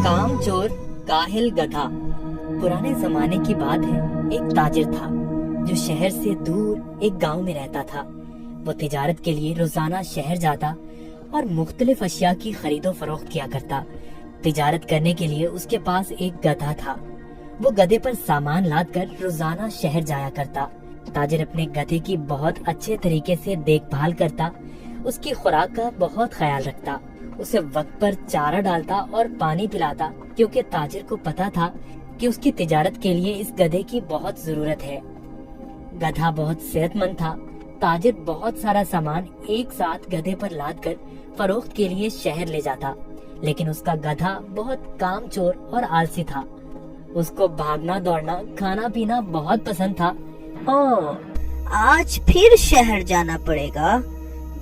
कामचोर काहिल गधा। पुराने जमाने की बात है। एक ताजिर था जो शहर से दूर एक गांव में रहता था। वो तिजारत के लिए रोजाना शहर जाता और मुख्तलिफ अशिया की खरीदो फरोख्त किया करता। तिजारत करने के लिए उसके पास एक गधा था। वो गधे पर सामान लाद कर रोजाना शहर जाया करता। ताजिर अपने गधे की बहुत अच्छे तरीके से देखभाल करता, उसकी खुराक का बहुत ख्याल रखता, उसे वक्त पर चारा डालता और पानी पिलाता, क्योंकि ताजिर को पता था कि उसकी तिजारत के लिए इस गधे की बहुत जरूरत है। गधा बहुत सेहतमंद था। ताजिर बहुत सारा सामान एक साथ गधे पर लाद कर फरोख्त के लिए शहर ले जाता, लेकिन उसका गधा बहुत कामचोर और आलसी था। उसको भागना दौड़ना खाना पीना बहुत पसंद था। ओह, आज फिर शहर जाना पड़ेगा।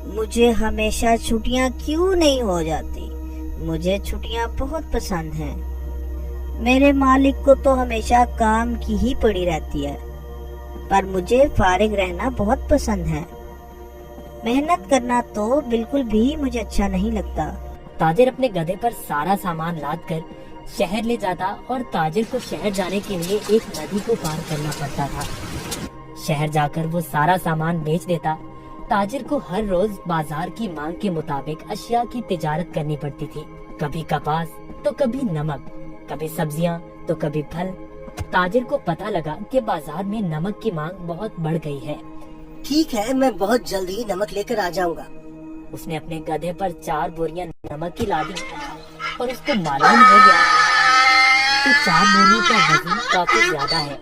मुझे हमेशा छुट्टियां क्यों नहीं हो जाती? मुझे छुट्टियां बहुत पसंद हैं। मेरे मालिक को तो हमेशा काम की ही पड़ी रहती है, पर मुझे फारिग रहना बहुत पसंद है। मेहनत करना तो बिल्कुल भी मुझे अच्छा नहीं लगता। ताजिर अपने गधे पर सारा सामान लाद कर शहर ले जाता और ताजिर को शहर जाने के लिए एक नदी को पार करना पड़ता था। शहर जाकर वो सारा सामान बेच देता। ताजिर को हर रोज बाजार की मांग के मुताबिक अशिया की तिजारत करनी पड़ती थी। कभी कपास तो कभी नमक, कभी सब्जियां तो कभी फल। ताजिर को पता लगा कि बाजार में नमक की मांग बहुत बढ़ गई है। ठीक है, मैं बहुत जल्द ही नमक लेकर आ जाऊंगा। उसने अपने गधे पर 4 बोरियां नमक की लादी और उसको मालूम हो गया कि 4 बोरियों का वजन काफी ज्यादा है।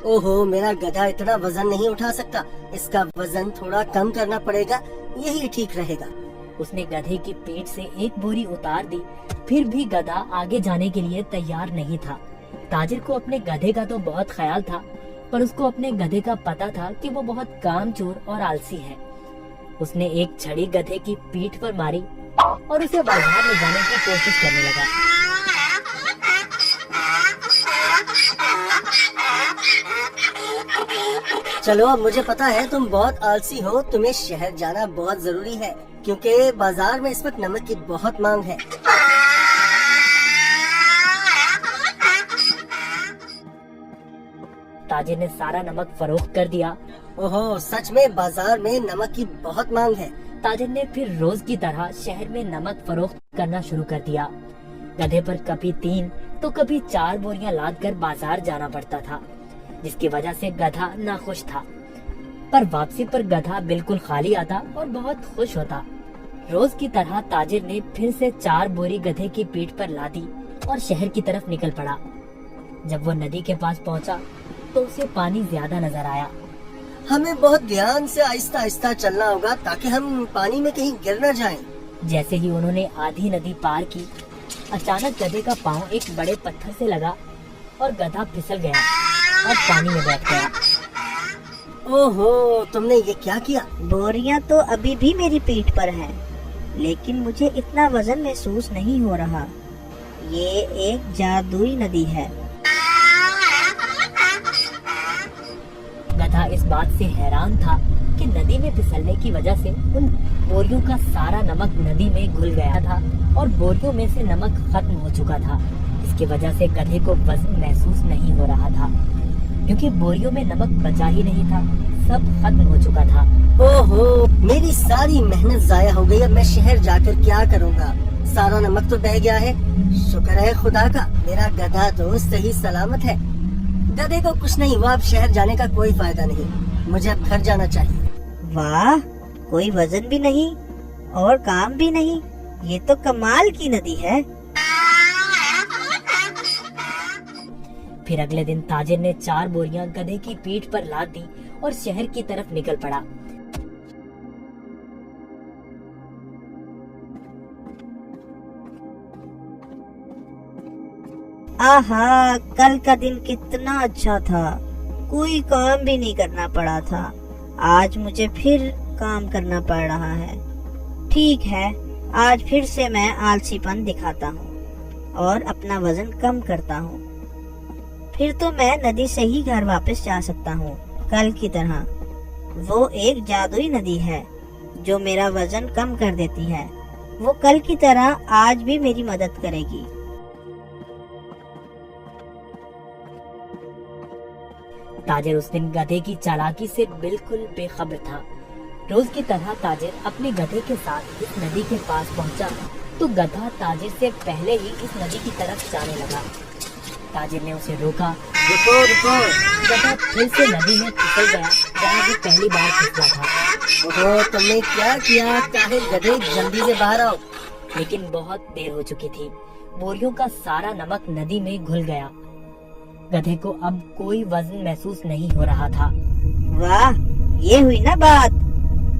ओहो, मेरा गधा इतना वजन नहीं उठा सकता। इसका वजन थोड़ा कम करना पड़ेगा, यही ठीक रहेगा। उसने गधे की पीठ से एक बोरी उतार दी, फिर भी गधा आगे जाने के लिए तैयार नहीं था। ताजिर को अपने गधे का तो बहुत ख्याल था, पर उसको अपने गधे का पता था कि वो बहुत कामचोर और आलसी है। उसने एक छड़ी गधे की पीठ पर मारी और उसे बाजार ले जाने की कोशिश करने लगा। चलो, अब मुझे पता है तुम बहुत आलसी हो। तुम्हें शहर जाना बहुत जरूरी है, क्योंकि बाजार में इस वक्त नमक की बहुत मांग है। ताजिर ने सारा नमक फरोख्त कर दिया। ओहो, सच में बाजार में नमक की बहुत मांग है। ताजिर ने फिर रोज की तरह शहर में नमक फरोख्त करना शुरू कर दिया। गधे पर कभी 3 तो कभी 4 बोरियां लाद कर बाजार जाना पड़ता था, जिसकी वजह से गधा नाखुश था। पर वापसी पर गधा बिल्कुल खाली आता और बहुत खुश होता। रोज की तरह ताजिर ने फिर से 4 बोरी गधे की पीठ पर लादी और शहर की तरफ निकल पड़ा। जब वो नदी के पास पहुंचा तो उसे पानी ज्यादा नजर आया। हमें बहुत ध्यान से आहिस्ता आहिस्ता चलना होगा, ताकि हम पानी में कहीं गिर न जाएं। जैसे ही उन्होंने आधी नदी पार की, अचानक गधे का पाँव एक बड़े पत्थर से लगा और गधा फिसल गया और पानी में बैठ गया। ओहो, तुमने ये क्या किया? बोरियां तो अभी भी मेरी पीठ पर हैं, लेकिन मुझे इतना वजन महसूस नहीं हो रहा। ये एक जादुई नदी है। गधा इस बात से हैरान था कि नदी में फिसलने की वजह से उन बोरियों का सारा नमक नदी में घुल गया था और बोरियों में से नमक खत्म हो चुका था। इसकी वजह से गधे को वजन महसूस नहीं हो रहा था, क्योंकि बोरियों में नमक बचा ही नहीं था, सब खत्म हो चुका था। ओहो, मेरी सारी मेहनत जाया हो गई। अब मैं शहर जाकर क्या करूँगा? सारा नमक तो बह गया है। शुक्र है खुदा का, मेरा गधा तो सही सलामत है। गधे को कुछ नहीं हुआ। अब शहर जाने का कोई फायदा नहीं, मुझे अब घर जाना चाहिए। वाह, कोई वजन भी नहीं और काम भी नहीं। ये तो कमाल की नदी है। फिर अगले दिन ताजिर ने 4 बोरियां गधे की पीठ पर लाद दी और शहर की तरफ निकल पड़ा। आहा, कल का दिन कितना अच्छा था। कोई काम भी नहीं करना पड़ा था। आज मुझे फिर काम करना पड़ रहा है। ठीक है, आज फिर से मैं आलसीपन दिखाता हूँ और अपना वजन कम करता हूँ। फिर तो मैं नदी से ही घर वापस जा सकता हूँ, कल की तरह। वो एक जादुई नदी है जो मेरा वजन कम कर देती है। वो कल की तरह आज भी मेरी मदद करेगी। ताजिर उस दिन गधे की चालाकी से बिल्कुल बेखबर था। रोज की तरह ताजिर अपने गधे के साथ इस नदी के पास पहुंचा तो गधा ताजिर से पहले ही इस नदी की तरफ जाने लगा। ताजिर ने उसे रोका। रुको रुको। गधा फिर से नदी में फिसल गया जहाँ वो पहली बार फिसला था। ओहो, तुमने क्या किया? काहे गधे, जल्दी से बाहर आओ। लेकिन बहुत देर हो चुकी थी। बोरियों का सारा नमक नदी में घुल गया। गधे को अब कोई वजन महसूस नहीं हो रहा था। वाह, ये हुई ना बात।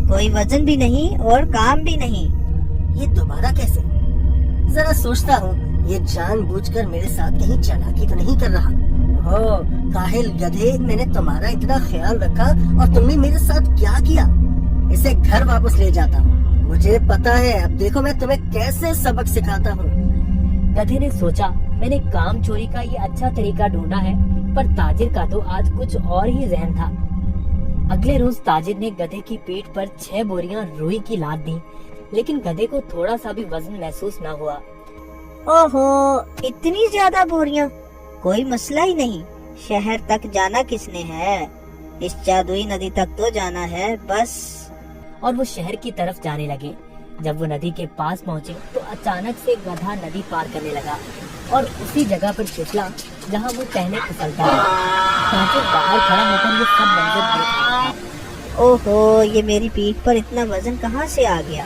कोई वजन भी नहीं और काम भी नहीं। ये दोबारा कैसे? जरा सोचता हूँ, ये जानबूझकर मेरे साथ कहीं चालाकी तो नहीं कर रहा। हो काहिल गधे, मैंने तुम्हारा इतना ख्याल रखा और तुमने मेरे साथ क्या किया? इसे घर वापस ले जाता हूँ। मुझे पता है, अब देखो मैं तुम्हें कैसे सबक सिखाता हूँ। गधे ने सोचा, मैंने काम चोरी का ये अच्छा तरीका ढूंढा है, पर ताजिर का तो आज कुछ और ही जहन था। अगले रोज ताजिर ने गधे की पीठ पर 6 बोरियां रुई की लाद दी, लेकिन गधे को थोड़ा सा भी वजन महसूस न हुआ। ओहो, इतनी ज्यादा बोरियां? कोई मसला ही नहीं। शहर तक जाना किसने है? इस जादुई नदी तक तो जाना है बस। और वो शहर की तरफ जाने लगे। जब वो नदी के पास पहुँचे तो अचानक से गधा नदी पार करने लगा और उसी जगह पर फिसला जहाँ वो पहले फिसलता था। ताजिर बाहर खड़ा होकर ये सब मंजर देख रहा था। ओहो, ये मेरी पीठ पर इतना वजन कहाँ से आ गया?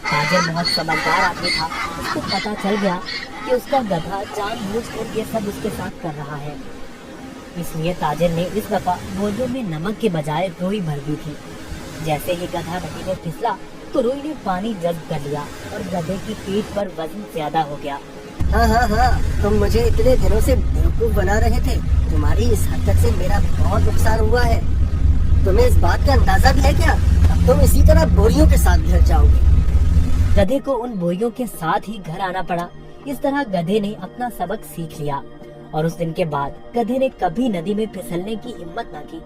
ताजिर बहुत समझदार आदमी था। उसको पता चल गया कि उसका गधा जानबूझकर ये सब उसके साथ कर रहा है। इसलिए ताजिर ने इस दफा बोरियों में नमक के बजाय रुई भर दी थी। जैसे ही गधा नदी में फिसला तो रुई ने पानी जब्त कर लिया और गधे की पीठ पर वजन ज्यादा हो गया। हाँ, तुम मुझे इतने दिनों से बेवकूफ बना रहे थे। तुम्हारी इस हरकत से मेरा बहुत नुकसान हुआ है। तुम्हें इस बात का अंदाजा भी है क्या? अब तुम इसी तरह बोरियों के साथ घर जाओगे। गधे को उन बोरियों के साथ ही घर आना पड़ा। इस तरह गधे ने अपना सबक सीख लिया और उस दिन के बाद गधे ने कभी नदी में फिसलने की हिम्मत न की।